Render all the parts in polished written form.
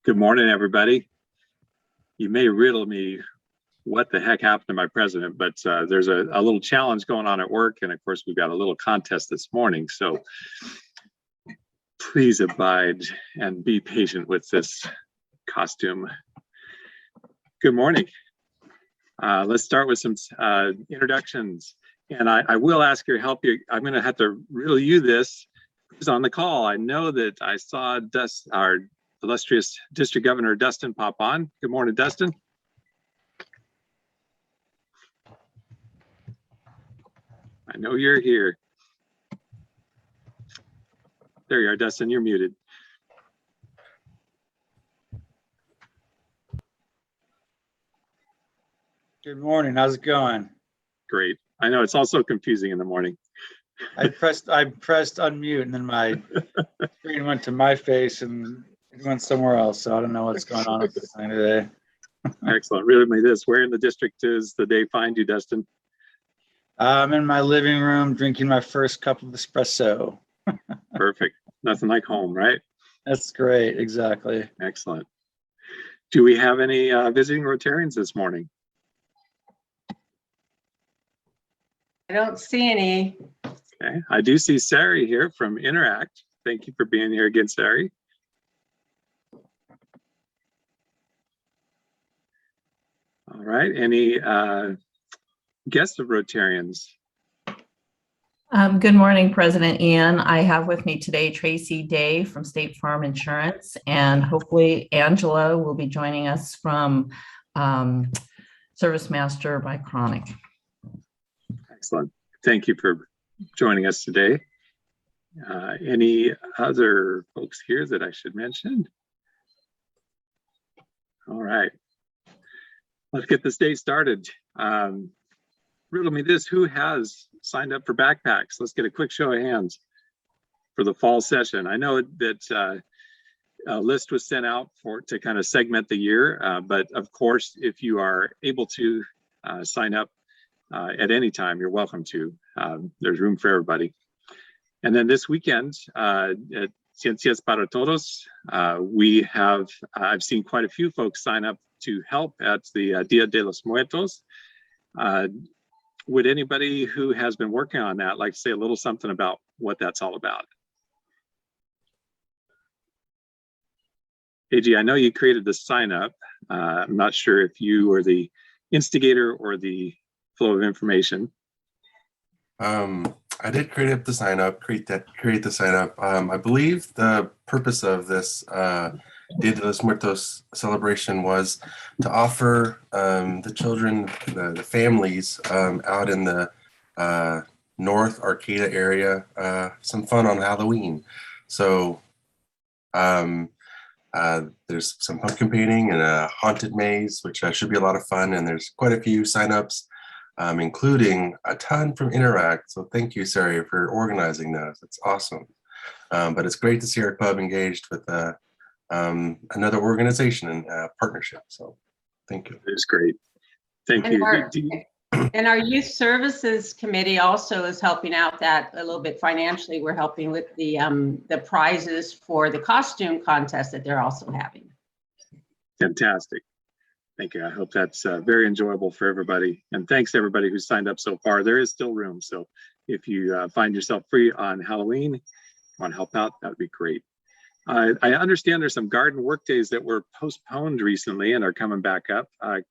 Good morning, everybody. You may riddle me what the heck happened to my president, but there's a little challenge going on at work. And of course, we've got a little contest this morning. So please abide and be patient with this costume. Good morning. Let's start with some introductions. And I will ask your help. I'm going to have to riddle you this. Who's on the call? I know that I saw our illustrious District Governor Dustin pop on. Good morning, Dustin. I know you're here. There you are, Dustin, you're muted. Good morning, how's it going? Great. I know it's also confusing in the morning. I pressed unmute and then my screen went to my face and it went somewhere else. So I don't know what's going on with this thing today. Excellent. Really, this. Where in the district does the day find you, Dustin? I'm in my living room drinking my first cup of espresso. Perfect. Nothing like home, right? That's great. Exactly. Excellent. Do we have any visiting Rotarians this morning? I don't see any. Okay. I do see Sari here from Interact. Thank you for being here again, Sari. All right. Any guests of Rotarians? Good morning, President Ian. I have with me today Tracy Day from State Farm Insurance, and hopefully Angela will be joining us from Service Master by Chronic. Excellent. Thank you for joining us today. Any other folks here that I should mention? All right. Let's get this day started. Riddle me this, who has signed up for backpacks? Let's get a quick show of hands for the fall session. I know that a list was sent out to kind of segment the year, but of course, if you are able to sign up at any time, you're welcome to. There's room for everybody. And then this weekend at Ciencias para Todos, I've seen quite a few folks sign up to help at the Dia de los Muertos. Would anybody who has been working on that like to say a little something about what that's all about? AG, I know you created the sign up. I'm not sure if you were the instigator or the flow of information. I did create the sign up. I believe the purpose of this Dia de los Muertos celebration was to offer the children, the families out in the North Arcata area some fun on Halloween. So there's some pumpkin painting and a haunted maze, which should be a lot of fun. And there's quite a few signups, including a ton from Interact. So thank you, Sari, for organizing those. It's awesome. But it's great to see our club engaged with another organization and partnership. So thank you. It's great. Thank you. And our Youth Services Committee also is helping out that a little bit financially. We're helping with the prizes for the costume contest that they're also having. Fantastic. Thank you. I hope that's very enjoyable for everybody. And thanks to everybody who signed up so far. There is still room. So if you find yourself free on Halloween, want to help out, that would be great. I understand there's some garden work days that were postponed recently and are coming back up. I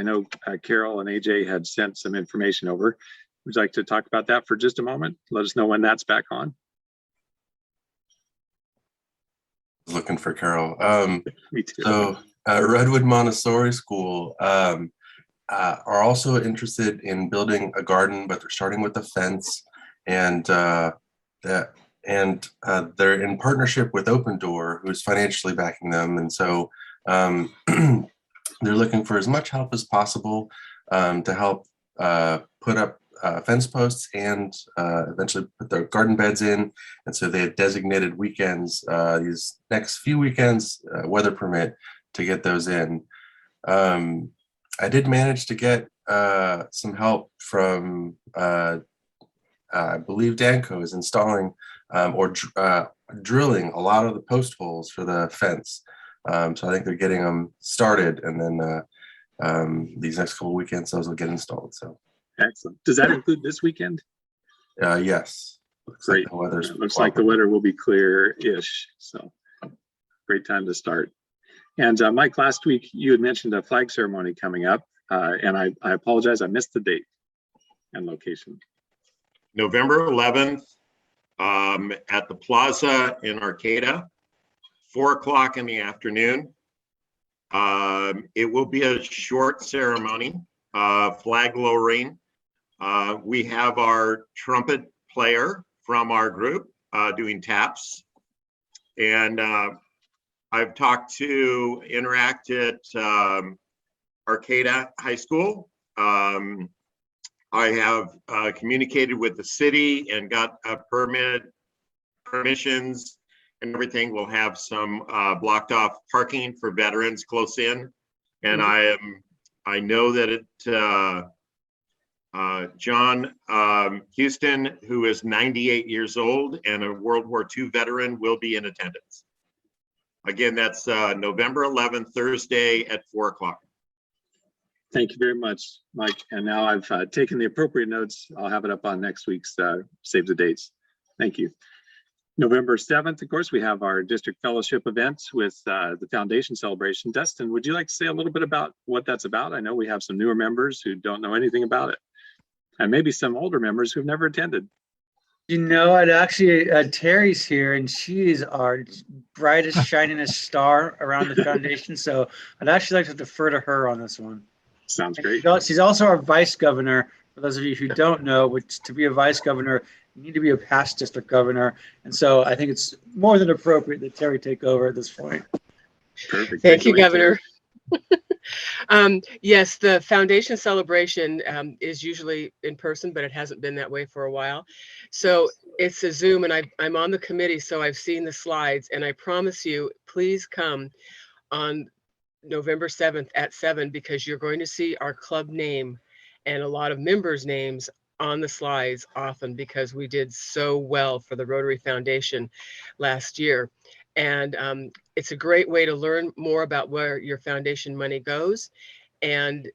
know Carol and AJ had sent some information over. Would you like to talk about that for just a moment? Let us know when that's back on. Looking for Carol. Me too. So Redwood Montessori School are also interested in building a garden, but they're starting with a fence, and they're in partnership with Open Door, who's financially backing them, and so they're looking for as much help as possible to help put up fence posts and eventually put their garden beds in. And so they had designated weekends, these next few weekends, weather permit, to get those in. I did manage to get some help from, I believe Danco is installing or drilling a lot of the post holes for the fence. So I think they're getting them started, and then these next couple weekends, those will get installed. So Excellent. Does that include this weekend? yes, looks Great. like the weather's Looks like the weather will be clear-ish. So great time to start. And Mike, last week you had mentioned a flag ceremony coming up, and I apologize, I missed the date and location. November 11th at the Plaza in Arcata, 4 o'clock in the afternoon. It will be a short ceremony, flag lowering. We have our trumpet player from our group doing taps. And I've interacted at Arcata High School. I have communicated with the city and got permissions and everything. We'll have some blocked off parking for veterans close in. And I know that John Houston, who is 98 years old and a World War II veteran, will be in attendance. Again, that's November 11th, Thursday at 4 o'clock. Thank you very much, Mike. And now I've taken the appropriate notes. I'll have it up on next week's Save the Dates. Thank you. November 7th, of course, we have our district fellowship event with the foundation celebration. Dustin, would you like to say a little bit about what that's about? I know we have some newer members who don't know anything about it, and maybe some older members who've never attended. You know, I'd actually, Terry's here, and she is our brightest, shiningest star around the foundation. So I'd actually like to defer to her on this one. Sounds great. She's also our vice governor. For those of you who don't know, which to be a vice governor, you need to be a past district governor. And so I think it's more than appropriate that Terry take over at this point. Perfect. Thank you, away, Governor. Yes, the foundation celebration is usually in person, but it hasn't been that way for a while. So it's a Zoom, and I'm on the committee, so I've seen the slides, and I promise you, please come on November 7th at 7, because you're going to see our club name and a lot of members' names on the slides often, because we did so well for the Rotary Foundation last year. And it's a great way to learn more about where your foundation money goes. And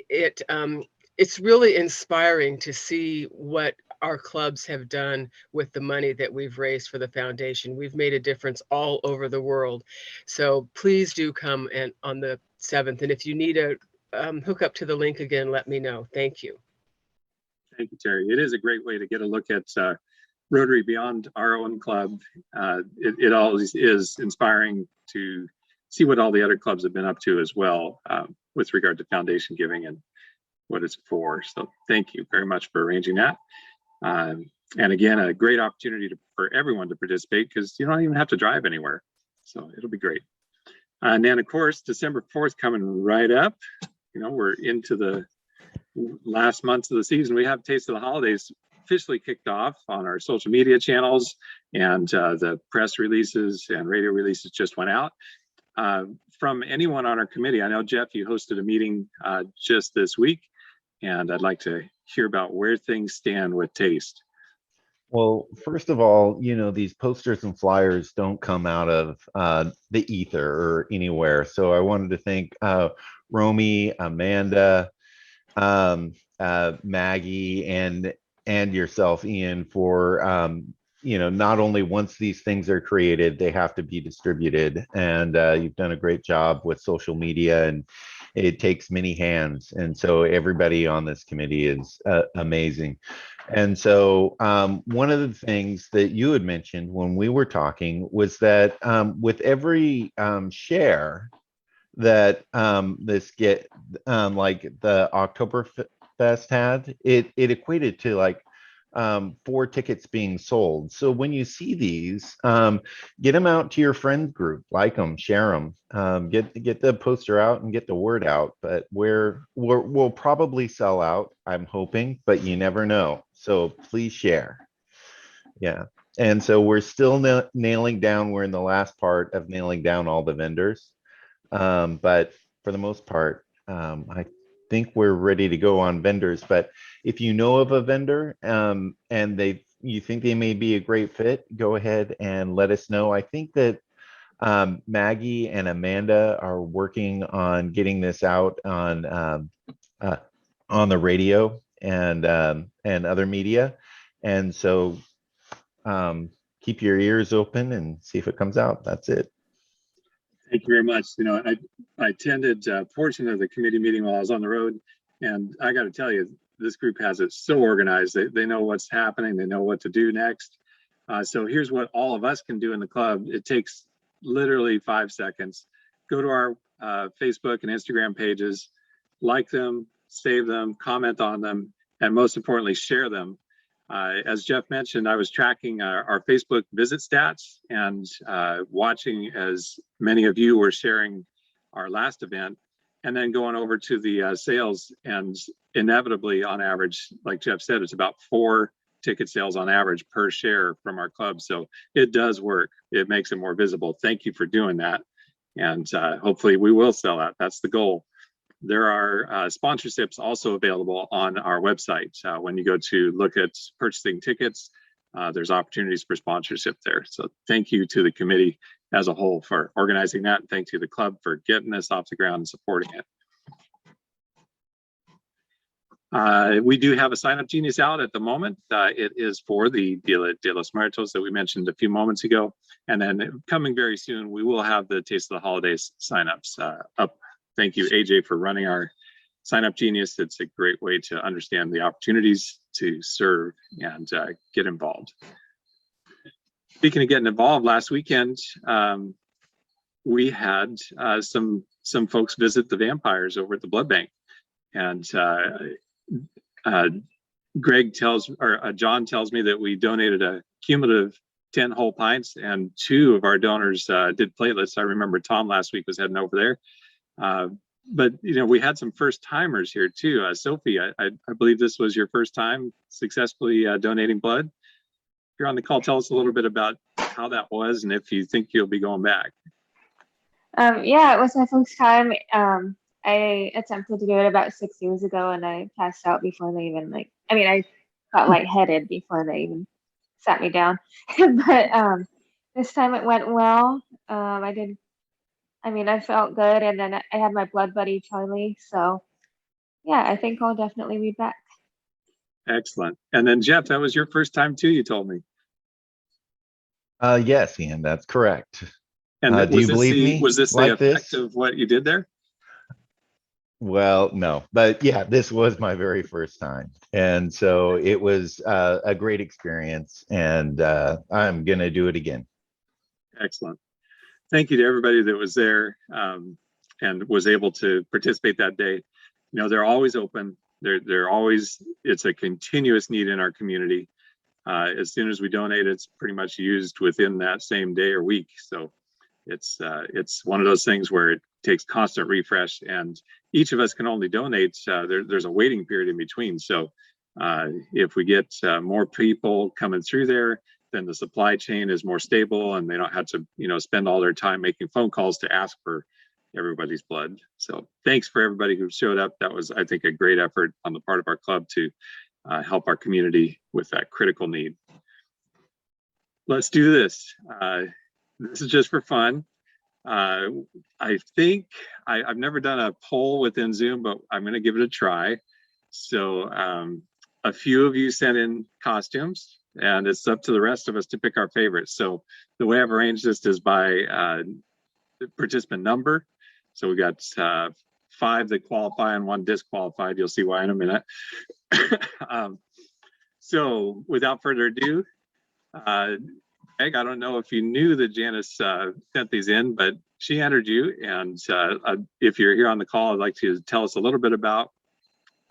it's really inspiring to see what our clubs have done with the money that we've raised for the foundation. We've made a difference all over the world. So please do come on the 7th. And if you need a hook up to the link again, let me know. Thank you. Thank you, Terry. It is a great way to get a look at Rotary beyond our own club. It always is inspiring to see what all the other clubs have been up to as well with regard to foundation giving and what it's for. So thank you very much for arranging that. And again, a great opportunity for everyone to participate, because you don't even have to drive anywhere. So it'll be great. And then, of course, December 4th coming right up. You know, we're into the last months of the season. We have Taste of the Holidays officially kicked off on our social media channels, and the press releases and radio releases just went out. From anyone on our committee, I know, Jeff, you hosted a meeting just this week, and I'd like to hear about where things stand with Taste. Well, first of all, you know, these posters and flyers don't come out of the ether or anywhere. So I wanted to thank Romy, Amanda, Maggie, and yourself, Ian, for you know, not only once these things are created, they have to be distributed, and you've done a great job with social media, and it takes many hands, and so everybody on this committee is amazing. And so one of the things that you had mentioned when we were talking was that with every share that this like the Oktoberfest had, it equated to like 4 tickets being sold. So when you see these, get them out to your friend group, like them, share them, get the poster out and get the word out. But we'll probably sell out, I'm hoping, but you never know. So please share. Yeah. And so we're still nailing down. We're in the last part of nailing down all the vendors. But for the most part, I think we're ready to go on vendors. But if you know of a vendor and you think they may be a great fit, go ahead and let us know. I think that Maggie and Amanda are working on getting this out on the radio and other media. And so keep your ears open and see if it comes out. That's it. Thank you very much. You know, I attended a portion of the committee meeting while I was on the road, and I got to tell you, this group has it so organized. They know what's happening. They know what to do next. So here's what all of us can do in the club. It takes literally 5 seconds. Go to our Facebook and Instagram pages, like them, save them, comment on them, and most importantly, share them. As Jeff mentioned, I was tracking our Facebook visit stats and watching as many of you were sharing our last event, and then going over to the sales, and inevitably on average, like Jeff said, it's about 4 ticket sales on average per share from our club. So it does work. It makes it more visible. Thank you for doing that. And hopefully we will sell out. That's the goal. There are sponsorships also available on our website. When you go to look at purchasing tickets, there's opportunities for sponsorship there. So thank you to the committee as a whole for organizing that. And thank you to the club for getting this off the ground and supporting it. We do have a sign-up genius out at the moment. It is for the Dia de los Muertos that we mentioned a few moments ago. And then coming very soon, we will have the Taste of the Holidays sign-ups up. Thank you, AJ, for running our sign-up genius. It's a great way to understand the opportunities to serve and get involved. Speaking of getting involved, last weekend, we had some folks visit the vampires over at the blood bank. And John tells me that we donated a cumulative 10 whole pints, and 2 of our donors did platelets. I remember Tom last week was heading over there. But you know, we had some first timers here too. Sophie, I believe this was your first time successfully donating blood. If you're on the call, tell us a little bit about how that was and if you think you'll be going back. Yeah, it was my first time. I attempted to do it about 6 years ago, and I passed out before they even I got lightheaded before they even sat me down. But this time it went well. I felt good, and then I had my blood buddy Charlie. So yeah, I think I'll definitely be back. Excellent. And then Jeff, that was your first time too, you told me. Yes, Ian, that's correct. And do you believe me? Was this like the effect this? of what you did there? Well, no, but yeah, this was my very first time. And so it was a great experience, and I'm going to do it again. Excellent. Thank you to everybody that was there and was able to participate that day. You know, they're always open. They're always, it's a continuous need in our community. As soon as we donate, it's pretty much used within that same day or week. So it's one of those things where it takes constant refresh, and each of us can only donate. There's a waiting period in between. So if we get more people coming through there, then the supply chain is more stable, and they don't have to, spend all their time making phone calls to ask for everybody's blood. So thanks for everybody who showed up. That was, I think, a great effort on the part of our club to help our community with that critical need. Let's do this. This is just for fun. I think I've never done a poll within Zoom, but I'm going to give it a try. So a few of you sent in costumes, and it's up to the rest of us to pick our favorites. So the way I've arranged this is by participant number. So we got 5 that qualify and 1 disqualified. You'll see why in a minute. So without further ado, Meg, I don't know if you knew that Janice sent these in, but she entered you. And if you're here on the call, I'd like you to tell us a little bit about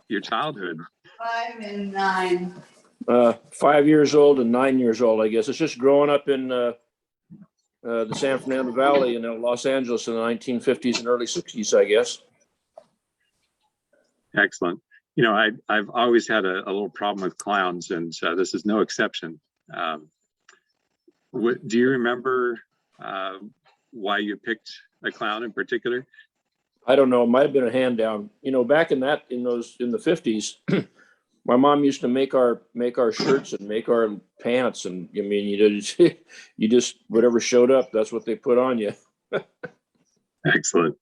your childhood. 5 and 9. 5 years old and 9 years old, I guess. It's just growing up in the San Fernando Valley in Los Angeles in the 1950s and early 60s, I guess. Excellent. I've always had a little problem with clowns, and this is no exception. Do you remember why you picked a clown in particular? I don't know. It might have been a hand down. Back in the 50s, My mom used to make our shirts and make our pants, and I mean, you just whatever showed up, that's what they put on you. Excellent.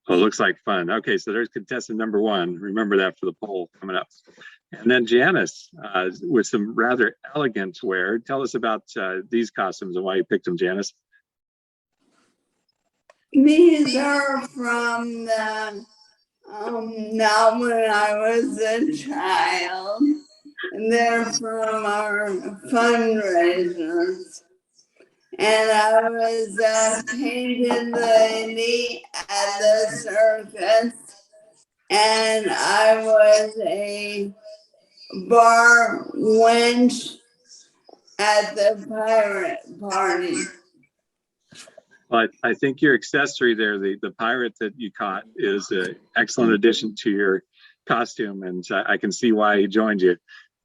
Well, it looks like fun. Okay, so there's contestant number one. Remember that for the poll coming up. And then Janice, with some rather elegant wear. Tell us about these costumes and why you picked them, Janice. These are from the, not when I was a child. And they're from our fundraisers. And I was a painted lady at the circus. And I was a bar wench at the pirate party. But I think your accessory there, the pirate that you caught, is an excellent addition to your costume, and I can see why he joined you.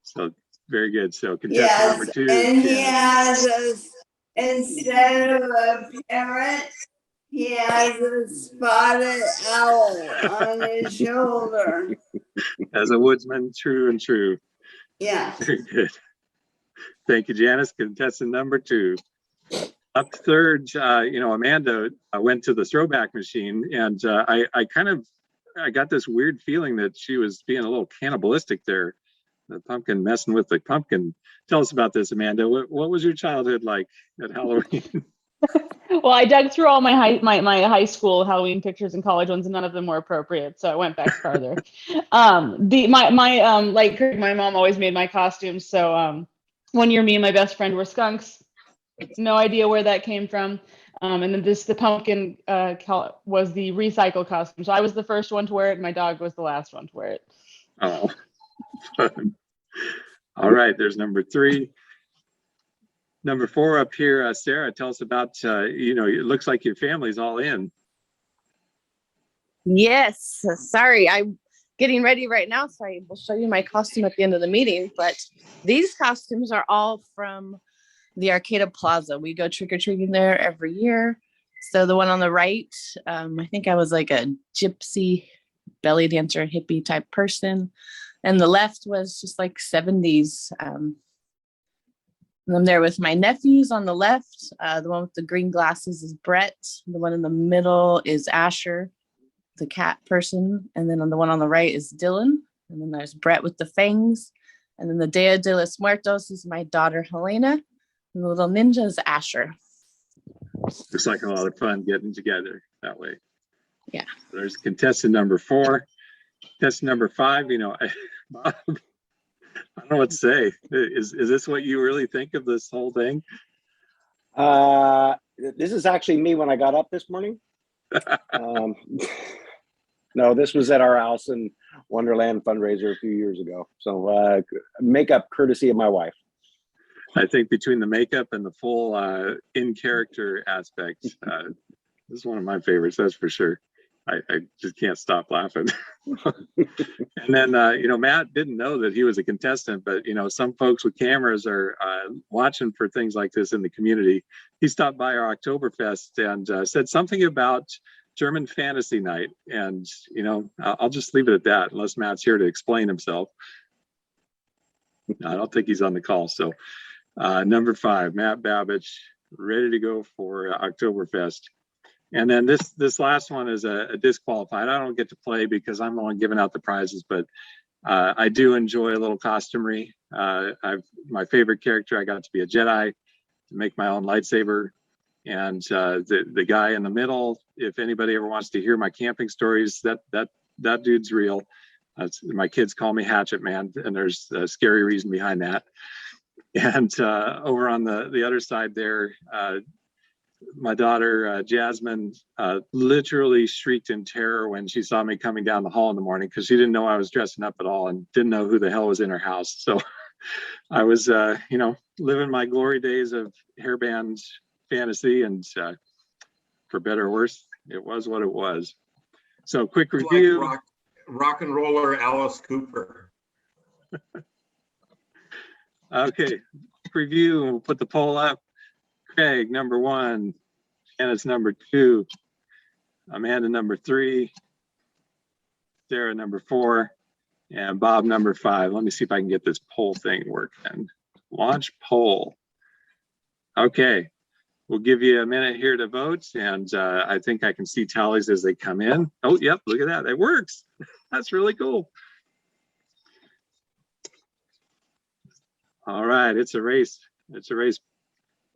So very good. So contestant number two. And he has instead of a parrot, he has a spotted owl on his shoulder. As a woodsman, true and true. Yeah. Very good. Thank you, Janice. Contestant number two. Up third, Amanda went to the throwback machine, and I got this weird feeling that she was being a little cannibalistic there. The pumpkin messing with the pumpkin. Tell us about this, Amanda. What was your childhood like at Halloween? Well, I dug through all my high school Halloween pictures and college ones, and none of them were appropriate, so I went back farther. Like Craig, my mom always made my costumes. So one year, me and my best friend were skunks. No idea where that came from. And then the pumpkin was the recycle costume. So I was the first one to wear it, and my dog was the last one to wear it. Oh, fun. All right, there's number three. Number four up here, Sarah, tell us about, it looks like your family's all in. Yes, sorry, I'm getting ready right now, so I will show you my costume at the end of the meeting, but these costumes are all from the Arcata Plaza. We go trick-or-treating there every year. So the one on the right, I think I was like a gypsy belly dancer hippie type person. And the left was just like 70s. And I'm there with my nephews on the left. The one with the green glasses is Brett. The one in the middle is Asher, the cat person. And then on the one on the right is Dylan. And then there's Brett with the fangs. And then the Dia de los Muertos is my daughter, Helena. And the little ninja is Asher. Looks like a lot of fun getting together that way. Yeah. There's contestant number four. Contestant number five, Bob, I don't know what to say. Is this what you really think of this whole thing? This is actually me when I got up this morning. No, this was at our house in Wonderland fundraiser a few years ago. So makeup courtesy of my wife. I think between the makeup and the full in-character aspect, this is one of my favorites, that's for sure. I just can't stop laughing. And then, Matt didn't know that he was a contestant, but, some folks with cameras are watching for things like this in the community. He stopped by our Oktoberfest and said something about German Fantasy Night. And, I'll just leave it at that unless Matt's here to explain himself. I don't think he's on the call. So number five, Matt Babbage, ready to go for Oktoberfest. And then this last one is a disqualified. I don't get to play because I'm the one giving out the prizes, but I do enjoy a little costumery. My favorite character, I got to be a Jedi, to make my own lightsaber. And the guy in the middle, if anybody ever wants to hear my camping stories, that dude's real. My kids call me Hatchet Man, and there's a scary reason behind that. And over on the other side there, my daughter, Jasmine, literally shrieked in terror when she saw me coming down the hall in the morning because she didn't know I was dressing up at all and didn't know who the hell was in her house. So I was, living my glory days of hairband fantasy, and for better or worse, it was what it was. So quick review. Like rock and roller Alice Cooper. Okay, review, and we'll put the poll up. Craig, number one. Janice, number two. Amanda, number three. Sarah, number four. And Bob, number 5. Let me see if I can get this poll thing working. Launch poll. Okay, we'll give you a minute here to vote, and I think I can see tallies as they come in. Oh, yep, look at that. It works. That's really cool. All right, it's a race. It's a race.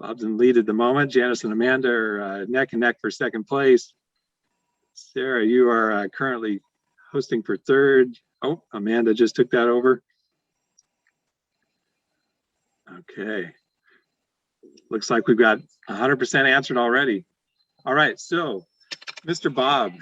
Bob's in lead at the moment. Janice and Amanda are neck and neck for second place. Sarah, you are currently hosting for third. Oh, Amanda just took that over. Okay. Looks like we've got 100% answered already. All right, so Mr. Bob,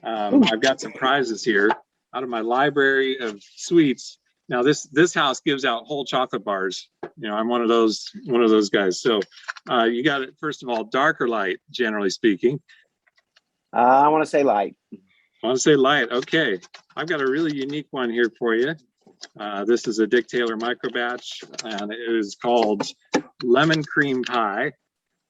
I've got some prizes here out of my library of sweets. Now this house gives out whole chocolate bars. You know, I'm one of those guys. So you got it, first of all, dark or light, generally speaking? I want to say light. I want to say light. Okay, I've got a really unique one here for you. This is a Dick Taylor micro batch, and it is called Lemon Cream Pie.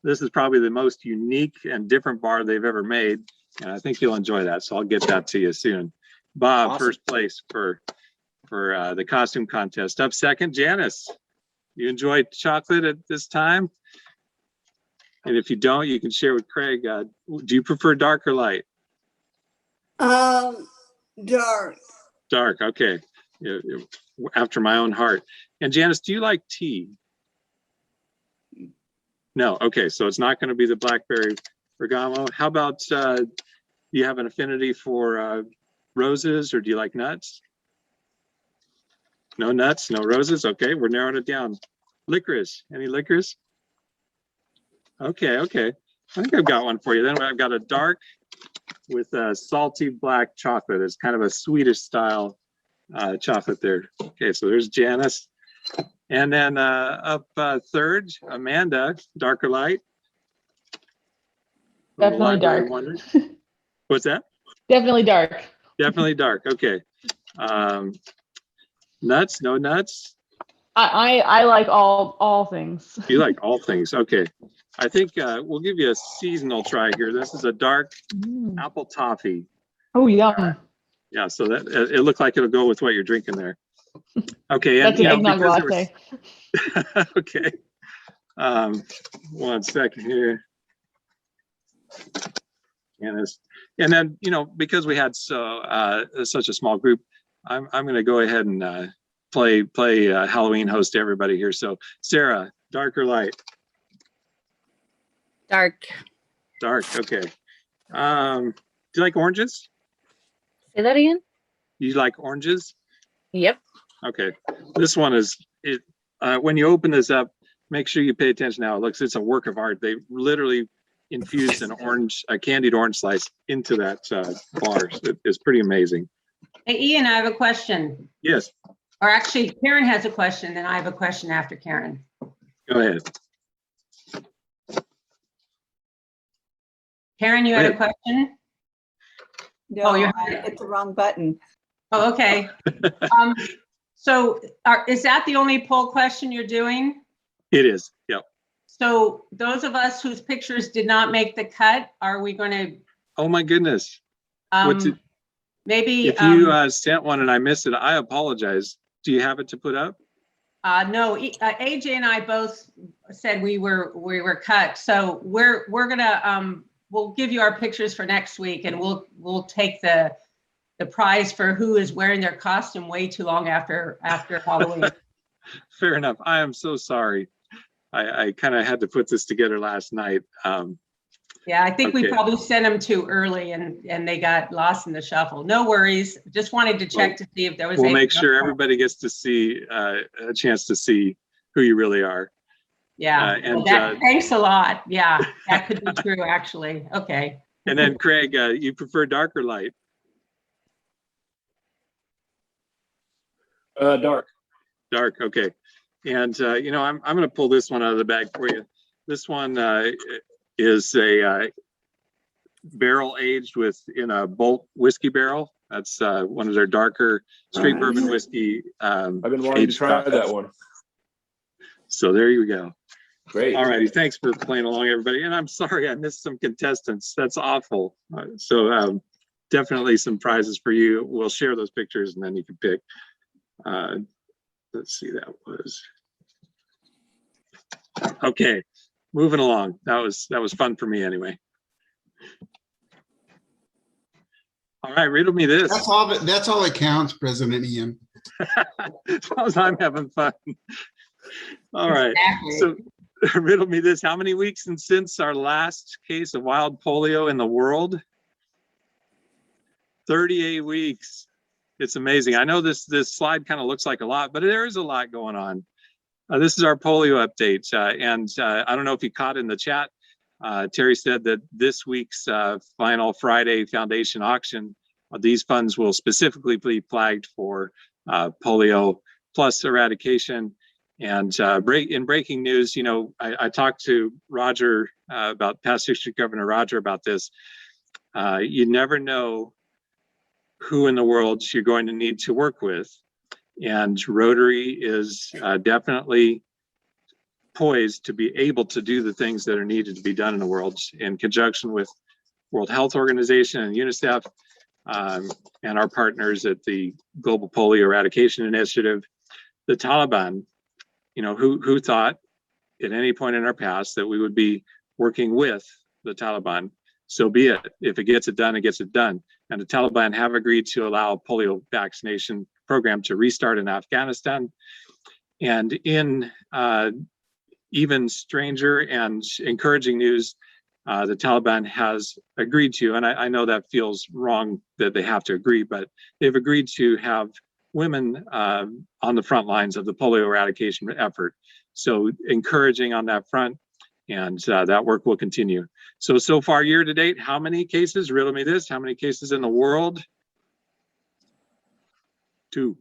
This is probably the most unique and different bar they've ever made, and I think you'll enjoy that. So I'll get that to you soon. Bob, awesome. First place for the costume contest. Up second, Janice. You enjoyed chocolate at this time? And if you don't, you can share with Craig. Do you prefer dark or light? Dark. Dark, okay. After my own heart. And Janice, do you like tea? No, okay, so it's not going to be the blackberry bergamot. How about, do you have an affinity for roses, or do you like nuts? No nuts, no roses. Okay, we're narrowing it down. Licorice, any licorice? Okay, okay. I think I've got one for you. Then I've got a dark with salty black chocolate. It's kind of a Swedish style chocolate there. Okay, so there's Janice. And then up third, Amanda, dark or light? Definitely dark. What's that? Definitely dark. Definitely dark. Okay. Nuts? No nuts? I like all things. You like all things. Okay. I think we'll give you a seasonal try here. This is a dark apple toffee. Oh, yum. Yeah, so that it looked like it'll go with what you're drinking there. Okay. And, that's an eggnog latte. Okay. 1 second here. And then, you know, because we had such a small group, I'm going to go ahead and play Halloween host to everybody here. So Sarah, dark or light? Dark. Dark. Okay. Do you like oranges? Say that again. You like oranges? Yep. Okay. This one is it. When you open this up, make sure you pay attention how it looks. It's a work of art. They literally infused a candied orange slice into that bar. It's pretty amazing. Hey, Ian, I have a question. Yes. Or actually, Karen has a question, then I have a question after Karen. Go ahead. Karen, you had a question? No, I hit the wrong button. Oh, okay. So is that the only poll question you're doing? It is, yep. So those of us whose pictures did not make the cut, are we going to? Oh my goodness. Maybe. If you sent one and I missed it, I apologize. Do you have it to put up? No, AJ and I both said we were cut. So we're gonna we'll give you our pictures for next week, and we'll take the prize for who is wearing their costume way too long after Halloween. Fair enough. I am so sorry. I kind of had to put this together last night. Yeah, I think we probably sent them too early, and they got lost in the shuffle. No worries. Just wanted to check to see if there was. We'll make sure everybody gets to see a chance to see who you really are. Yeah, thanks a lot. Yeah, that could be true, actually. Okay. And then Craig, you prefer dark or light? Dark. Dark, okay. And you know, I'm going to pull this one out of the bag for you. This one is a barrel aged in a Bolt whiskey barrel. That's one of their darker straight bourbon whiskey. I've been wanting to try that one. So there you go. Great. All righty. Thanks for playing along, everybody. And I'm sorry I missed some contestants. That's awful. So definitely some prizes for you. We'll share those pictures and then you can pick. Let's see, that was okay. Moving along. That was fun for me anyway. All right, riddle me this. That's all that counts, President Ian. As long as I'm having fun. All right. Exactly. So riddle me this. How many weeks since our last case of wild polio in the world? 38 weeks. It's amazing. I know this slide kind of looks like a lot, but there is a lot going on. This is our polio update. And I don't know if you caught in the chat, Terry said that this week's final Friday foundation auction, these funds will specifically be flagged for polio plus eradication. And in breaking news, you know, I talked to Roger about past district governor Roger about this. You never know who in the world you're going to need to work with. And Rotary is definitely poised to be able to do the things that are needed to be done in the world in conjunction with World Health Organization and UNICEF and our partners at the Global Polio Eradication Initiative. The Taliban, you know, who thought at any point in our past that we would be working with the Taliban? So be it. If it gets it done, it gets it done. And the Taliban have agreed to allow a polio vaccination program to restart in Afghanistan. And in even stranger and encouraging news, the Taliban has agreed to, and I know that feels wrong that they have to agree, but they've agreed to have women on the front lines of the polio eradication effort. So encouraging on that front, and that work will continue. So far year to date, how many cases? Riddle me this, how many cases in the world? 2.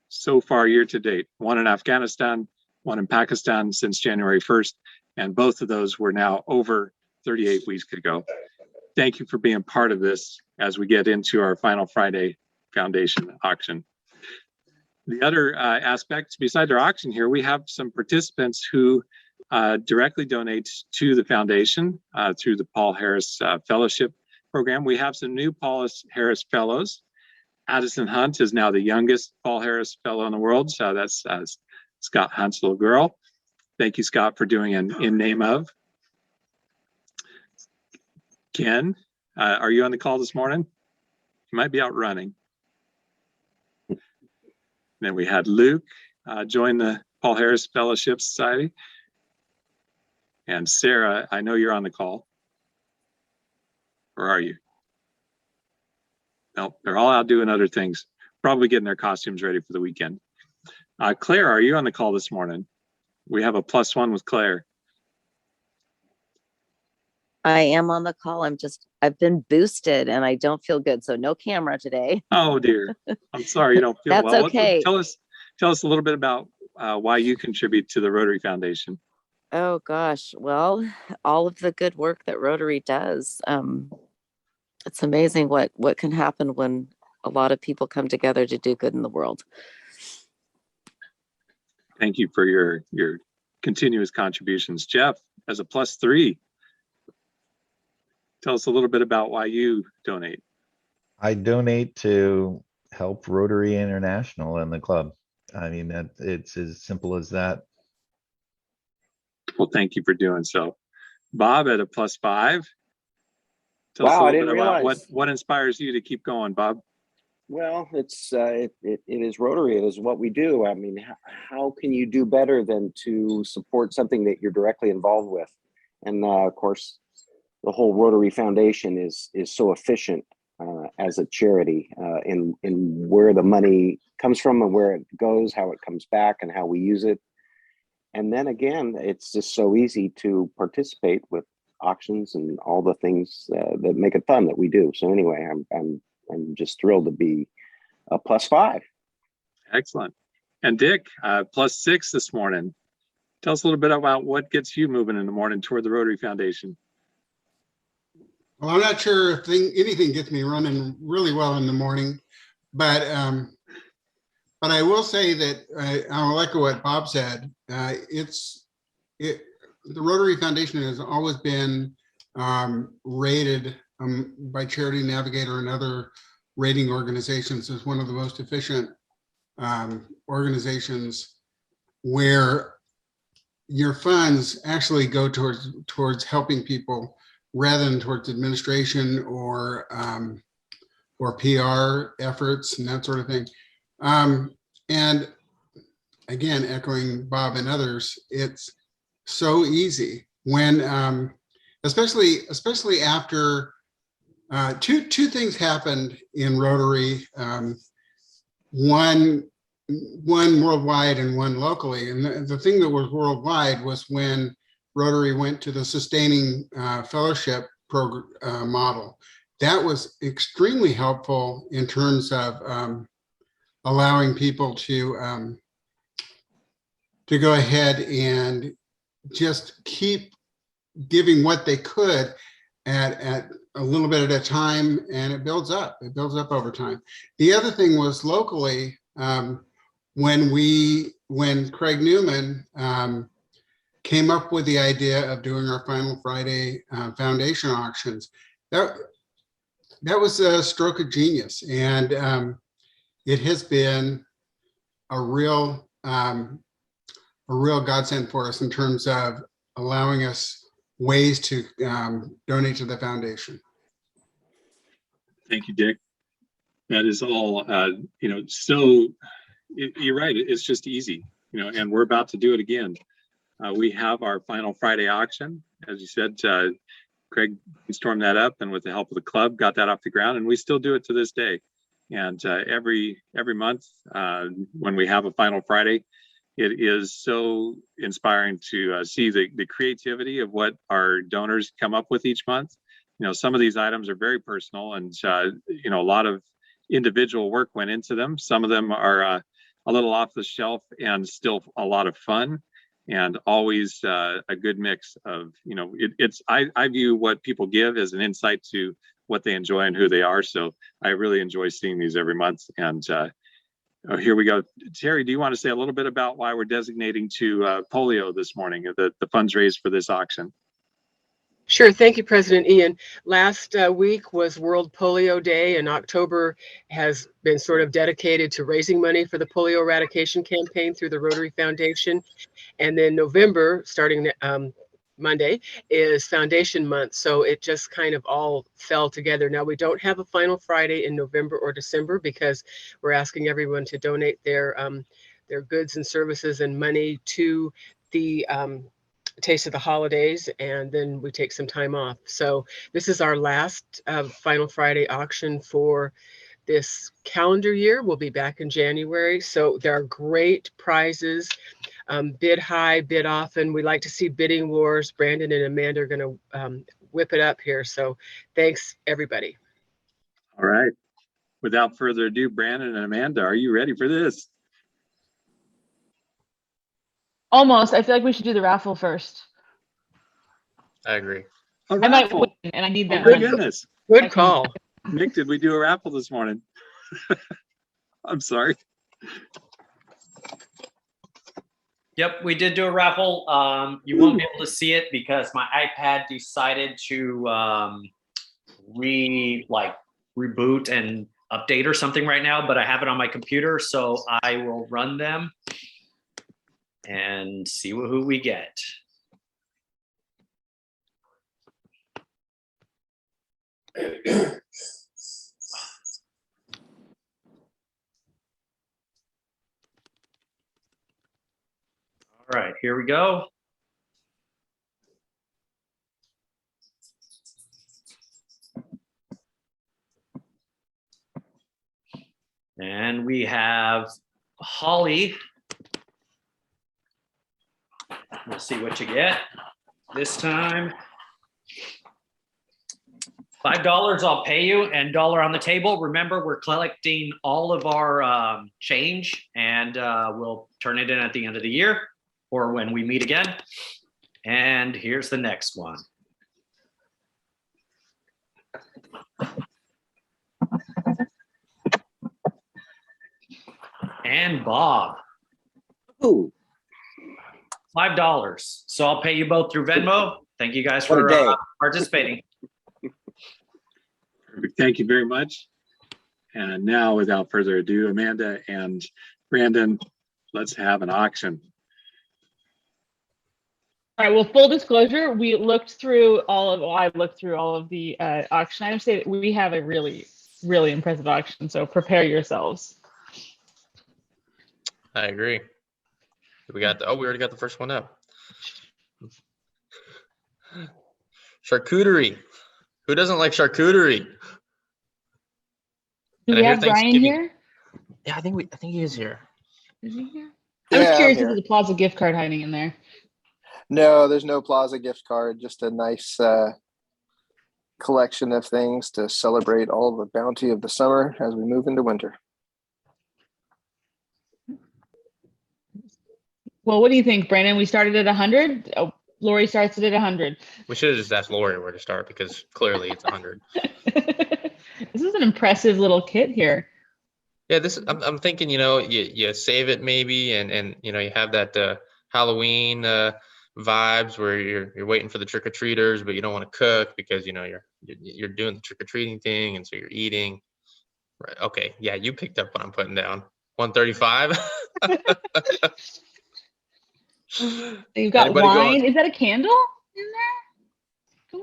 So far year to date, 1 in Afghanistan, 1 in Pakistan since January 1st, and both of those were now over 38 weeks ago. Thank you for being part of this as we get into our final Friday foundation auction. The other aspect, besides our auction here, we have some participants who directly donate to the foundation through the Paul Harris Fellowship Program. We have some new Paul Harris Fellows. Addison Hunt is now the youngest Paul Harris Fellow in the world. So that's Scott Hunt's little girl. Thank you, Scott, for doing an in name of. Ken, are you on the call this morning? You might be out running. Then we had Luke join the Paul Harris Fellowship Society. And Sarah, I know you're on the call. Or are you? No, they're all out doing other things, probably getting their costumes ready for the weekend. Claire, are you on the call this morning? We have a +1 with Claire. I am on the call. I've been boosted and I don't feel good. So no camera today. Oh dear. I'm sorry you don't feel That's well. okay. Tell us a little bit about why you contribute to the Rotary Foundation. Oh gosh. Well, all of the good work that Rotary does. It's amazing what can happen when a lot of people come together to do good in the world. Thank you for your continuous contributions. Jeff, as a +3, tell us a little bit about why you donate. I donate to help Rotary International and the club. I mean, it's as simple as that. Well, thank you for doing so. Bob at a +5. Tell us a Wow, I little didn't bit about realize. what inspires you to keep going, Bob. Well, it is Rotary. It is what we do. I mean, how can you do better than to support something that you're directly involved with? And of course, the whole Rotary Foundation is so efficient as a charity in where the money comes from and where it goes, how it comes back, and how we use it. And then again, it's just so easy to participate with auctions and all the things that make it fun that we do. So anyway, I'm just thrilled to be a +5. Excellent. And Dick, +6 this morning. Tell us a little bit about what gets you moving in the morning toward the Rotary Foundation. Well, I'm not sure if anything gets me running really well in the morning, but I will say that I'll echo what Bob said. The Rotary Foundation has always been rated by Charity Navigator and other rating organizations as one of the most efficient organizations where your funds actually go towards helping people rather than towards administration or PR efforts and that sort of thing. And again, echoing Bob and others, it's so easy when, especially after two things happened in Rotary, one worldwide and one locally. And the thing that was worldwide was when Rotary went to the sustaining fellowship program model. That was extremely helpful in terms of allowing people to go ahead and just keep giving what they could at a little bit at a time, and it builds up. It builds up over time. The other thing was locally, when Craig Newman came up with the idea of doing our Final Friday foundation auctions, that was a stroke of genius, and it has been a real godsend for us in terms of allowing us ways to donate to the foundation. Thank you, Dick. That is all, so you're right. It's just easy, and we're about to do it again. We have our Final Friday auction. As you said, Craig stormed that up, and with the help of the club, got that off the ground, and we still do it to this day. And every month when we have a Final Friday, it is so inspiring to see the creativity of what our donors come up with each month. Some of these items are very personal, and a lot of individual work went into them. Some of them are a little off the shelf and still a lot of fun, and always a good mix of, I view what people give as an insight to what they enjoy and who they are. So I really enjoy seeing these every month. And here we go. Terry, do you want to say a little bit about why we're designating to polio this morning, the funds raised for this auction? Sure. Thank you, President Ian. Last week was World Polio Day, and October has been sort of dedicated to raising money for the polio eradication campaign through the Rotary Foundation. And then November, starting Monday, is Foundation Month. So it just kind of all fell together. Now, we don't have a Final Friday in November or December because we're asking everyone to donate their goods and services and money to the Taste of the Holidays, and then we take some time off. So this is our last Final Friday auction for this calendar year. We'll be back in January. So there are great prizes, bid high, bid often. We like to see bidding wars. Brandon and Amanda are going to whip it up here. So thanks, everybody. All right. Without further ado, Brandon and Amanda, are you ready for this? Almost. I feel like we should do the raffle first. I agree. I might win, and I need that. Oh, my goodness. Good call. Nick, did we do a raffle this morning? I'm sorry. Yep, we did do a raffle. You won't be able to see it because my iPad decided to reboot and update or something right now, but I have it on my computer, so I will run them and see who we get. All right, here we go. And we have Holly. We'll see what you get this time. $5 I'll pay you, and $1 on the table. Remember, we're collecting all of our change, and we'll turn it in at the end of the year or when we meet again. And here's the next one. And Bob. Ooh. $5. So I'll pay you both through Venmo. Thank you guys for participating. Perfect. Thank you very much. And now, without further ado, Amanda and Brandon, let's have an auction. All right, well, full disclosure, we looked through I looked through all of the auction items. Say that we have a really, really impressive auction, so prepare yourselves. I agree. We already got the first one up. Charcuterie. Who doesn't like charcuterie? Do we have Brian here? Yeah, I think he is here. Is he here? I was curious if there's a Plaza gift card hiding in there. No, there's no Plaza gift card, just a nice collection of things to celebrate all the bounty of the summer as we move into winter. Well, what do you think, Brandon? We started at 100. Oh, Lori starts it at 100. We should have just asked Lori where to start because clearly it's 100. This is an impressive little kit here. Yeah, I'm thinking, you save it maybe, and you have that Halloween vibes where you're waiting for the trick or treaters, but you don't want to cook because you're doing the trick or treating thing, and so you're eating. Right? Okay, yeah, you picked up what I'm putting down. 135. You've got Anybody wine. going? Is that a candle in there?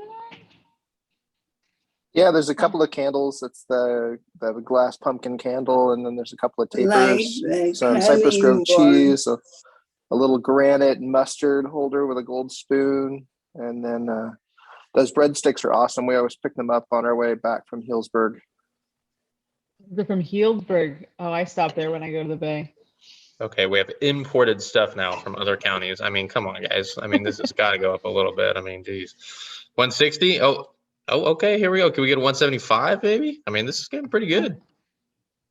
Yeah, there's a couple of candles. It's the glass pumpkin candle, and then there's a couple of tapers, Like some Cypress Grove cheese, a little granite mustard holder with a gold spoon, and then those breadsticks are awesome. We always pick them up on our way back from Healdsburg. They're from Healdsburg. Oh, I stop there when I go to the Bay. Okay, we have imported stuff now from other counties. I mean, come on, guys. I mean, this has got to go up a little bit. I mean, geez. 160? Oh, okay, here we go. Can we get a 175, maybe? I mean, this is getting pretty good.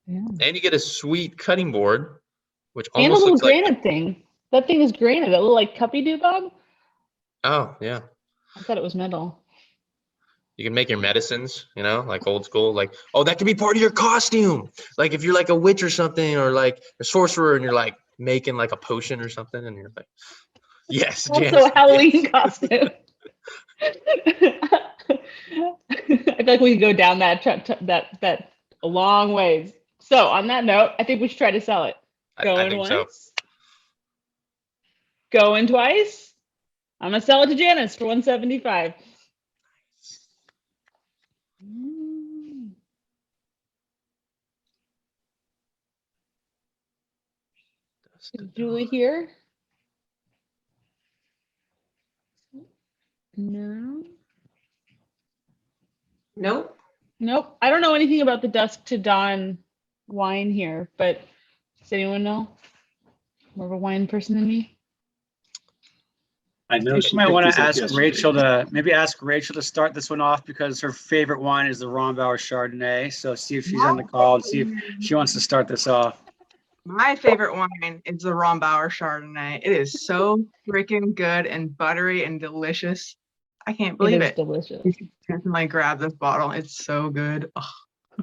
Yeah. And you get a sweet cutting board, which And a almost little looks like... granite thing. That thing is granite. That little like cuppy doobog. Oh, yeah. I thought it was metal. You can make your medicines, like old school. Like, oh, that could be part of your costume. Like if you're like a witch or something, or like a sorcerer, and you're like making like a potion or something, and you're like, yes, Also Janice, a Halloween costume. I feel like we can go down that a long ways. So on that note, I think we should try to sell it. I Going think once. so. Going twice. I'm gonna sell it to Janice for 175. Is Julie here? No. Nope. Nope. I don't know anything about the dusk to dawn wine here, but does anyone know? More of a wine person than me? I know You she might picked want this to up ask yesterday. Rachel to start this one off because her favorite wine is the Rombauer Chardonnay. So see if she's on the call and see if she wants to start this off. My favorite wine is the Rombauer Chardonnay. It is so freaking good and buttery and delicious. I can't believe it. Delicious. You should definitely grab this bottle. It's so good. Ugh.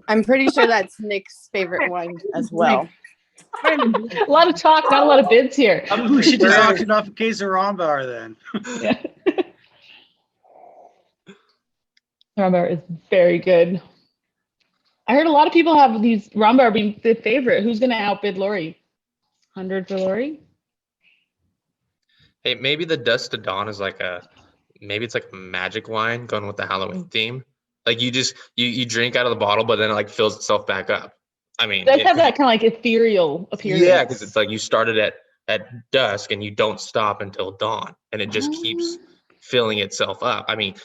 I'm pretty sure that's Nick's favorite wine as well. A lot of talk, not a lot of bids here. We should just auction off a case of Rombauer then. Rombauer is very good. I heard a lot of people have these Rombauer being the favorite. Who's going to outbid Lori? 100 for Lori? Hey, maybe the Dusk to Dawn is maybe it's like a magic wine going with the Halloween theme. Like you drink out of the bottle, but then it like fills itself back up. I mean, It does have that kind of like ethereal appearance. yeah, because it's like you started at dusk and you don't stop until dawn, and it just keeps filling itself up. I mean,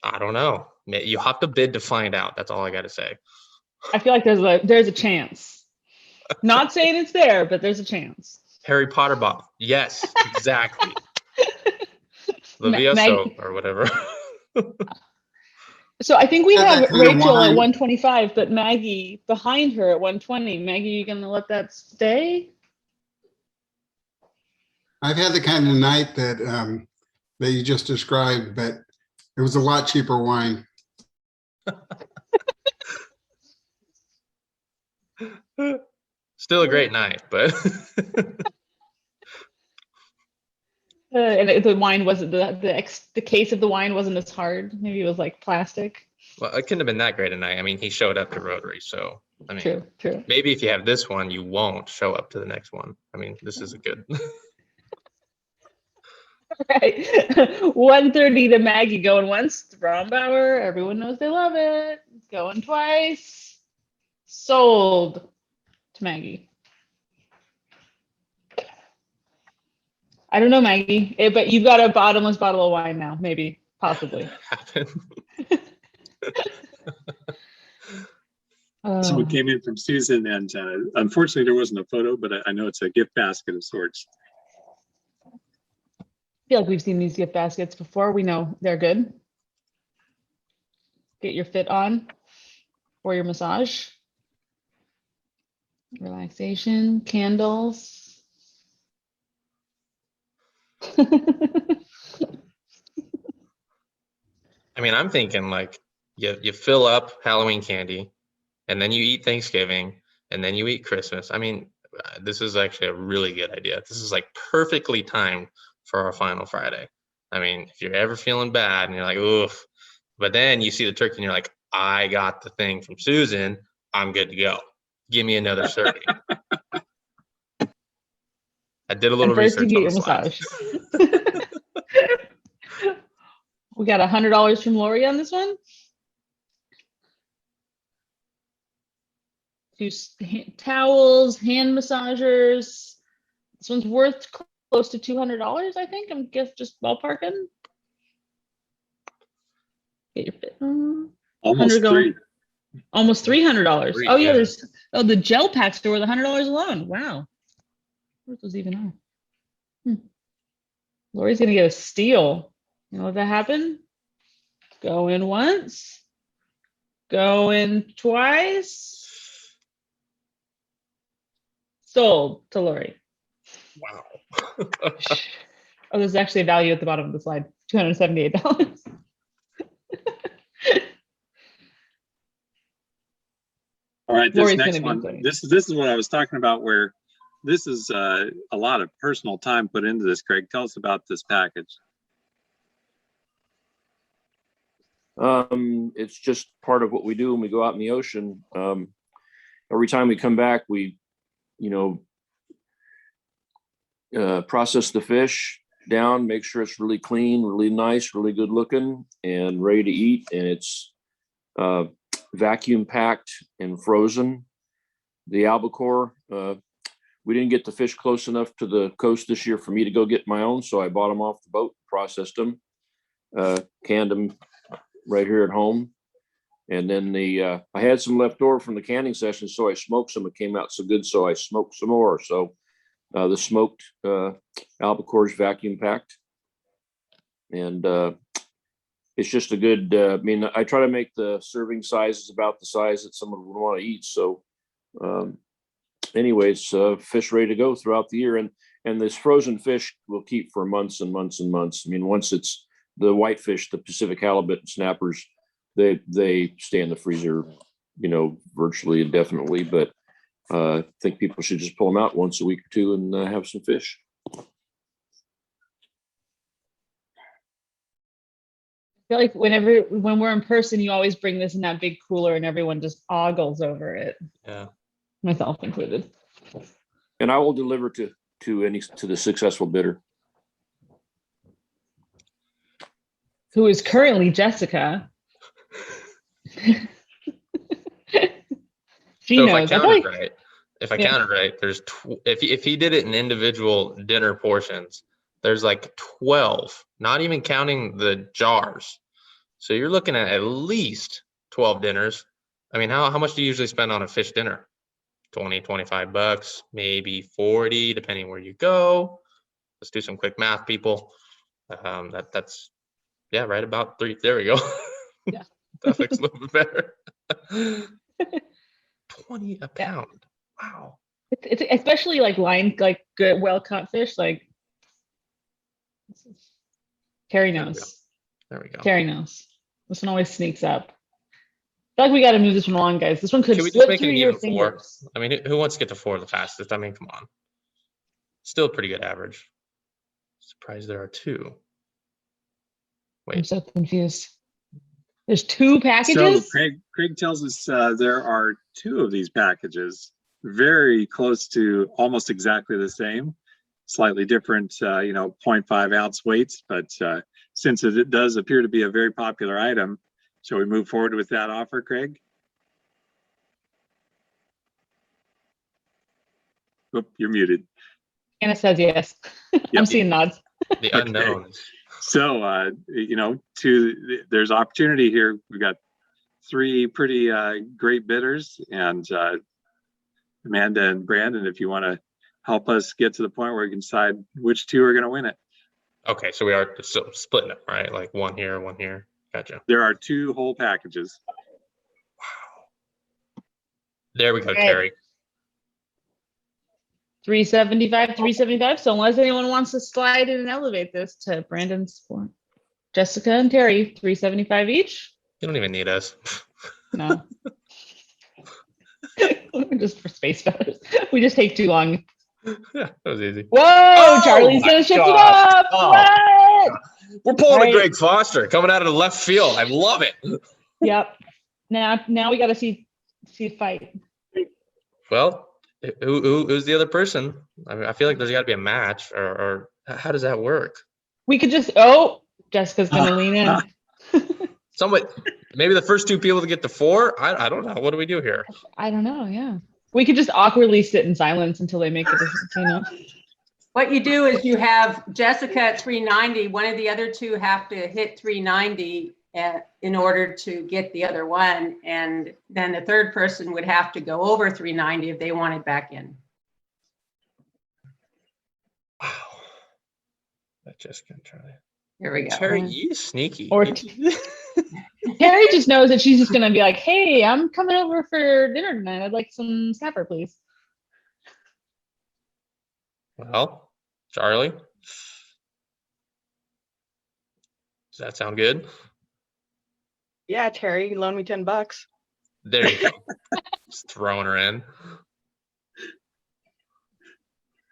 I don't know. You have to bid to find out. That's all I got to say. I feel like there's a chance. Not saying it's there, but there's a chance. Harry Potter bottle. Yes, exactly. Levioso or whatever. So I think we have that kind of Rachel at wine. 125, but Maggie behind her at 120. Maggie, you gonna let that stay? I've had the kind of night that that you just described, but it was a lot cheaper wine. Still a great night, but And the wine wasn't the case of the wine wasn't as hard. Maybe it was like plastic. well, it couldn't have been that great a night. I mean, he showed up to Rotary, so I mean, True. maybe if you have this one, you won't show up to the next one. I mean, this is a good. Right. 1:30 to Maggie going once. Rombauer, everyone knows they love it. Going twice. Sold to Maggie. I don't know, Maggie, but you've got a bottomless bottle of wine now, maybe, possibly. Someone came in from Susan, and unfortunately there wasn't a photo, but I know it's a gift basket of sorts. I feel like we've seen these gift baskets before. We know they're good. Get your fit on for your massage. Relaxation, candles. I mean, I'm thinking like you fill up Halloween candy, and then you eat Thanksgiving, and then you eat Christmas. I mean, this is actually a really good idea. This is like perfectly timed for our final Friday. I mean, if you're ever feeling bad and you're like, oof, but then you see the turkey and you're like, I got the thing from Susan, I'm good to go. Give me another serving. I did a little And first you research get on your the slides. massage. We got $100 from Lori on this one. 2 towels, hand massagers. This one's worth close to $200, I think. I'm just ballparking. Get your fit. Almost three. Almost $300. Three, Oh yeah, yeah. there's the gel packs are worth $100 alone. Wow. What those even are? Lori's gonna get a steal. You know what that happened? Go in once. Go in twice. Sold to Lori. Wow. Oh, there's actually a value at the bottom of the slide. $278. All right, this Lori's next gonna be one, funny. this is what I was talking about, where this is a lot of personal time put into this. Craig, tell us about this package. It's just part of what we do when we go out in the ocean. Every time we come back, we, process the fish down, make sure it's really clean, really nice, really good looking, and ready to eat. And it's vacuum packed and frozen. The albacore, we didn't get the fish close enough to the coast this year for me to go get my own, so I bought them off the boat, processed them, canned them right here at home. And then I had some left over from the canning session, so I smoked some. It came out so good, so I smoked some more. So the smoked albacore is vacuum packed, and it's just a good. I try to make the serving sizes about the size that someone would want to eat. So, anyways, fish ready to go throughout the year, and this frozen fish will keep for months and months and months. I mean, once it's the whitefish, the Pacific halibut and snappers, they stay in the freezer, virtually indefinitely. But I think people should just pull them out once a week or two and have some fish. I feel like when we're in person, you always bring this in that big cooler and everyone just ogles over it. Yeah. Myself included. And I will deliver to the successful bidder. Who is currently Jessica. She So knows. if I counted right, there's if he did it in individual dinner portions, there's like 12, not even counting the jars. So you're looking at least 12 dinners. I mean, how much do you usually spend on a fish dinner? 20, 25 bucks, maybe 40, depending where you go. Let's do some quick math, people. That's right about 3. There we go. Yeah. That looks a little bit better. 20 a pound. Wow. It's especially like like good, well caught fish. Like Carrie knows. There we go. Carrie knows. This one always sneaks up. I feel like we got to move this one along, guys. This one could Can we just slip make it through an your even 4? fingers. I mean, who wants to get to 4 the fastest? I mean, come on. Still pretty good average. Surprised there are 2. I'm so confused. There's 2 So packages? Craig tells us there are 2 of these packages, very close to almost exactly the same, slightly different, 0.5 ounce weights. But since it does appear to be a very popular item, shall we move forward with that offer, Craig? Oop, you're muted. Anna says yes. I'm seeing nods. The unknown. So, there's opportunity here. We've got 3 pretty great bidders, and Amanda and Brandon, if you want to help us get to the point where we can decide which 2 are going to win it. Okay, so we are still splitting it, right? Like one here, one here. Gotcha. There are 2 whole packages. There we go, Okay. Terry. 375. So unless anyone wants to slide in and elevate this to Brandon's point, Jessica and Terry, 375 each. You don't even need us. No. Just for space feathers. We just take too long. Yeah, that was easy. Whoa, Charlie's gonna shift it up. What? We're pulling Right. a Greg Foster coming out of the left field. I love it. Yep. Now we gotta see a fight. Well, who's the other person? I mean, I feel like there's got to be a match, or how does that work? We could just Jessica's gonna lean in. Somebody, maybe the first 2 people to get to 4. I don't know. What do we do here? I don't know, yeah. We could just awkwardly sit in silence until they make it, What you do is you have Jessica at 390. One of the other 2 have to hit 390 in order to get the other one. And then the third person would have to go over 390 if they wanted back in. Wow. That just can try. Here we go. Terry, you sneaky. Or Terry just knows that she's just gonna be like, hey, I'm coming over for dinner tonight. I'd like some snapper, please. Well, Charlie, does that sound good? Yeah, Terry, you loan me $10. There you go. Just throwing her in.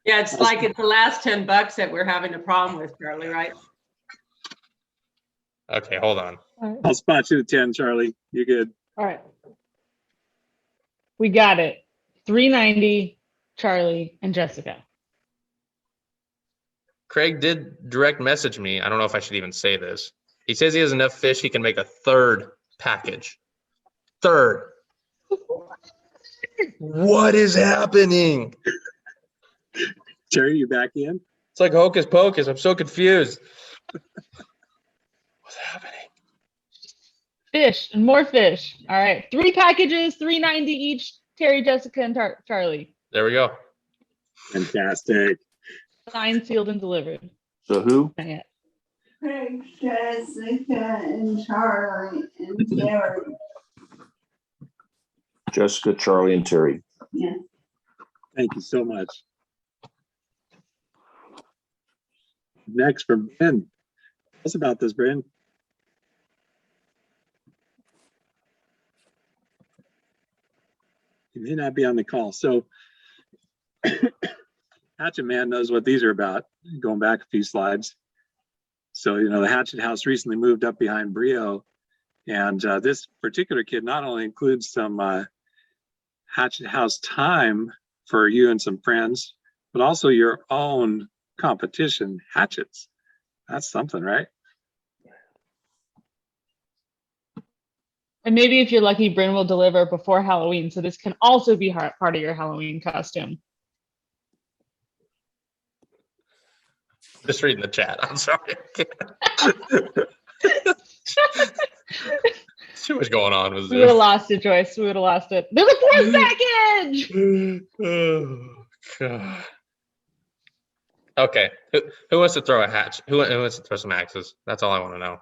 Yeah, it's like it's the last $10 that we're having a problem with, Charlie, right? Okay, hold on. I'll spot you at 10, Charlie. You're good. All right. We got it. 390, Charlie and Jessica. Craig did direct message me. I don't know if I should even say this. He says he has enough fish, he can make a 3rd package. 3rd. What is happening? Terry, you back in? It's like hocus pocus. I'm so confused. What's happening? Fish and more fish. All right. 3 packages, 390 each. Terry, Jessica, and Charlie. There we go. Fantastic. Signed, sealed, and delivered. So who? Not yet. Craig, Jessica, and Charlie, and Terry. Jessica, Charlie, and Terry. Yeah. Thank you so much. Next from Ben. Tell us about this, Ben. You may not be on the call. So Hatchet Man knows what these are about, going back a few slides. So, the Hatchet House recently moved up behind Brio. And this particular kit not only includes some Hatchet House time for you and some friends, but also your own competition hatchets. That's something, right? And maybe if you're lucky, Bryn will deliver before Halloween. So this can also be part of your Halloween costume. Just reading the chat. I'm sorry. Too much going on with We would have Zoom. lost it, Joyce. We would have lost it. There's a 4th package! Oh, God. Okay. Who wants to throw a hatch? Who wants to throw some axes? That's all I want to know.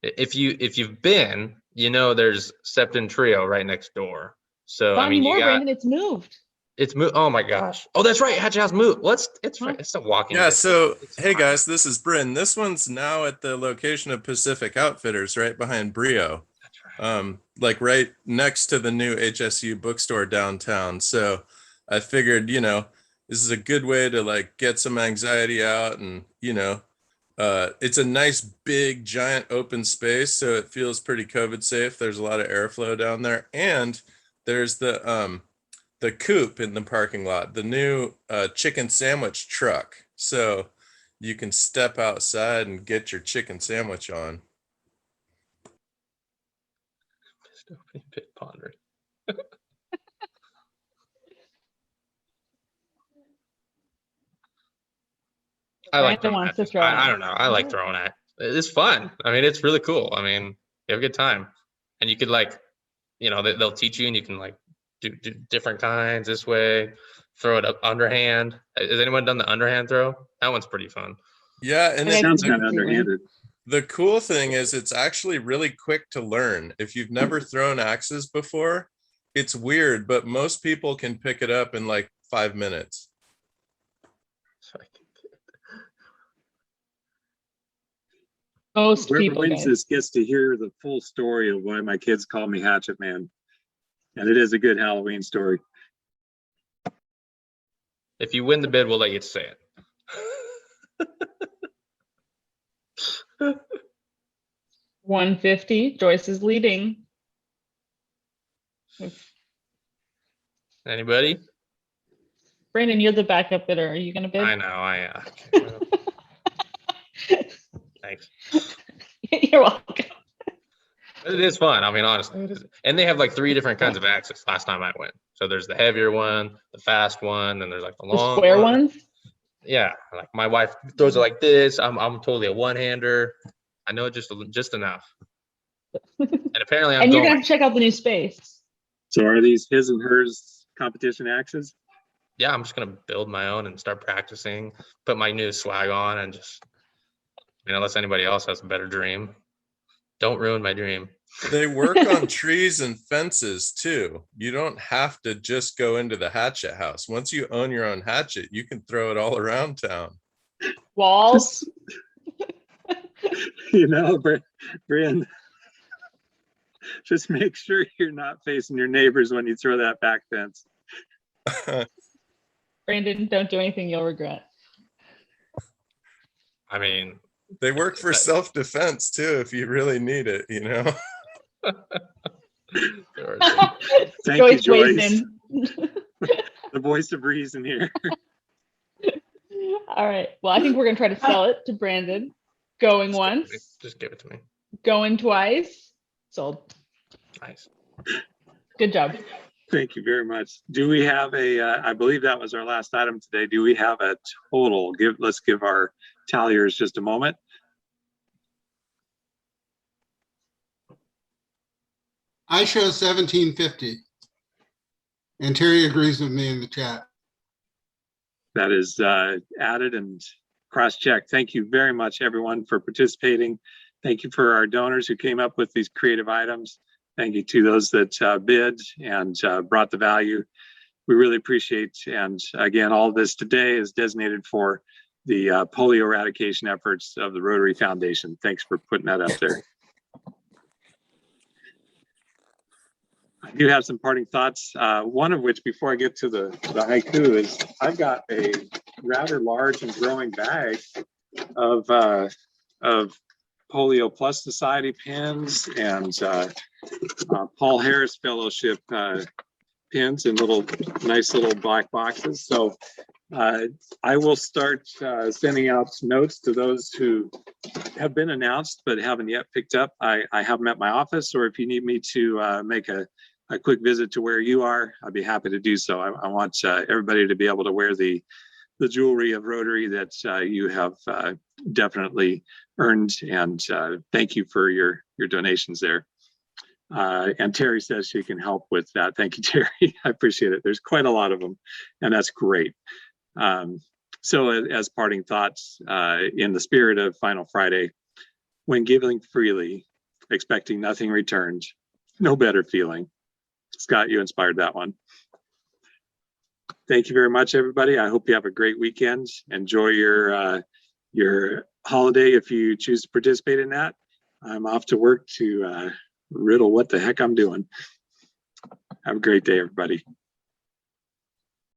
If you've been, there's Septon Trio right next door. So Not I mean, anymore, you got Brandon. It's moved. it's moved. Oh my gosh. Oh, that's right. Hatchet House moved. It's a walking. Yeah, distance. so It's hey fine. guys, this is Bryn. This one's now at the location of Pacific Outfitters right behind Brio. Like right next to the new HSU bookstore downtown. So I figured, this is a good way to like get some anxiety out and, It's a nice, big, giant open space, so it feels pretty COVID safe. There's a lot of airflow down there, and there's the coop in the parking lot, the new chicken sandwich truck. So you can step outside and get your chicken sandwich on. Pit pondering. I like Brandon throwing wants to axes. throw an I don't know. I like throwing axes. It's fun. I mean, it's really cool. I mean, you have a good time, and you could like, they'll teach you, and you can like do different kinds this way. Throw it up underhand. Has anyone done the underhand throw? That one's pretty fun. Yeah, and It sounds kind of underhanded. The cool thing is it's actually really quick to learn. If you've never thrown axes before, it's weird, but most people can pick it up in like 5 minutes. Most Whoever people, wins guys. this gets to hear the full story of why my kids call me Hatchet Man. And it is a good Halloween story. If you win the bid, we'll let you say it. 150. Joyce is leading. Anybody? Brandon, you're the backup bidder. Are you going to bid? I know. Thanks. You're welcome. It is fun. I mean, honestly, it is. And they have like 3 different kinds of axes last time I went. So there's the heavier one, the fast one, and there's like the The long square one. ones? Yeah, like my wife throws it like this. I'm totally a one-hander. I know just enough. And apparently And you're going to have to check out the new space. So are these his and hers competition axes? Yeah, I'm just gonna build my own and start practicing, put my new swag on, and just, unless anybody else has a better dream, don't ruin my dream. They work on trees and fences too. You don't have to just go into the hatchet house. Once you own your own hatchet, you can throw it all around town. Walls. Brian, just make sure you're not facing your neighbors when you throw that back fence. Brandon, don't do anything you'll regret. I mean, they work for self-defense too, if you really need it, Thank Joyce you, Joyce. weighs in. The voice of reason here. All right. Well, I think we're going to try to sell it to Brandon. Going once. Just give it to me. Going twice. Sold. Nice. Good job. Thank you very much. Do we have I believe that was our last item today. Do we have a total? Let's give our talliers just a moment. I show 1750. And Terry agrees with me in the chat. That is added and cross-checked. Thank you very much, everyone, for participating. Thank you for our donors who came up with these creative items. Thank you to those that bid and brought the value. We really appreciate, and again, all of this today is designated for the polio eradication efforts of the Rotary Foundation. Thanks for putting that up there. I do have some parting thoughts, one of which, before I get to the haiku, is I've got a rather large and growing bag of Polio Plus Society pins and Paul Harris Fellowship pins in nice little black boxes. So I will start sending out notes to those who have been announced but haven't yet picked up. I have them at my office, or if you need me to make a quick visit to where you are, I'd be happy to do so. I want everybody to be able to wear the jewelry of Rotary that you have definitely earned, and thank you for your donations there. And Terry says she can help with that. Thank you, Terry. I appreciate it. There's quite a lot of them, and that's great. So as parting thoughts, in the spirit of Final Friday, when giving freely, expecting nothing returned, no better feeling. Scott, you inspired that one. Thank you very much, everybody. I hope you have a great weekend. Enjoy your holiday if you choose to participate in that. I'm off to work to riddle what the heck I'm doing. Have a great day, everybody.